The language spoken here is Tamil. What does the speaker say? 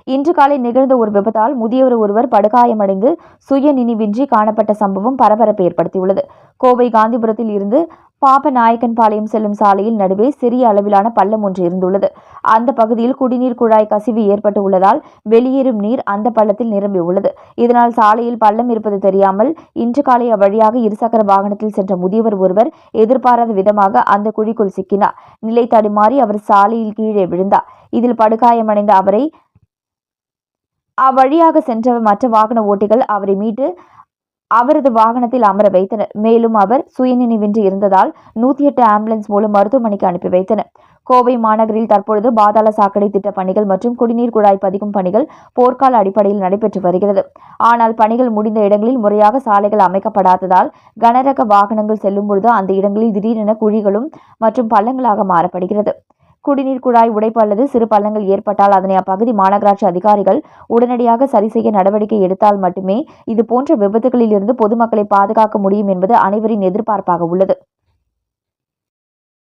இன்று காலை நிகழ்ந்த ஒரு விபத்தால் முதியவர் ஒருவர் படுகாயமடைந்து சுயநினைவின்றி காணப்பட்ட சம்பவம் பரபரப்பை ஏற்படுத்தியுள்ளது. கோவை காந்திபுரத்தில் இருந்து பாப்பநாயக்கன்பாளையம் செல்லும் சாலையில் நடுவே சிறிய அளவிலான பள்ளம் ஒன்று இருந்துள்ளது. அந்த பகுதியில் குடிநீர் குழாய் கசிவு ஏற்பட்டு உள்ளதால் வெளியேறும் நீர் அந்த பள்ளத்தில் நிரம்பியுள்ளது. இதனால் சாலையில் பள்ளம் இருப்பது தெரியாமல் இன்று காலை அவ்வழியாக இருசக்கர வாகனத்தில் சென்ற முதியவர் ஒருவர் எதிர்பாராத விதமாக அந்த குழிக்குள் சிக்கினார். நிலை தடுமாறி அவர் சாலையில் கீழே விழுந்தார். இதில் படுகாயமடைந்த அவரை அவ்வழியாக சென்ற மற்ற வாகன ஓட்டிகள் அவரை மீட்டு அவரது வாகனத்தில் அமர வைத்தனர். மேலும் அவர் சுயநினைவின்றி இருந்ததால் 108 ஆம்புலன்ஸ் மூலம் மருத்துவமனைக்கு அனுப்பி வைத்தனர். கோவை மாநகரில் தற்பொழுது பாதாள சாக்கடை திட்ட பணிகள் மற்றும் குடிநீர் குழாய் பதிக்கும் பணிகள் போர்க்கால அடிப்படையில் நடைபெற்று வருகிறது. ஆனால் பணிகள் முடிந்த இடங்களில் முறையாக சாலைகள் அமைக்கப்படாததால் கனரக வாகனங்கள் செல்லும் பொழுது அந்த இடங்களில் திடீரென குழிகளும் மற்றும் பள்ளங்களாக மாறப்படுகிறது. குடிநீர் குழாய் உடைப்பு அல்லது சிறு பள்ளங்கள் ஏற்பட்டால் அதனை அப்பகுதி மாநகராட்சி அதிகாரிகள் உடனடியாக சரி செய்ய நடவடிக்கை எடுத்தால் மட்டுமே இதுபோன்ற விபத்துகளில் இருந்து பொதுமக்களை பாதுகாக்க முடியும் என்பது அனைவரின் எதிர்பார்ப்பாக உள்ளது.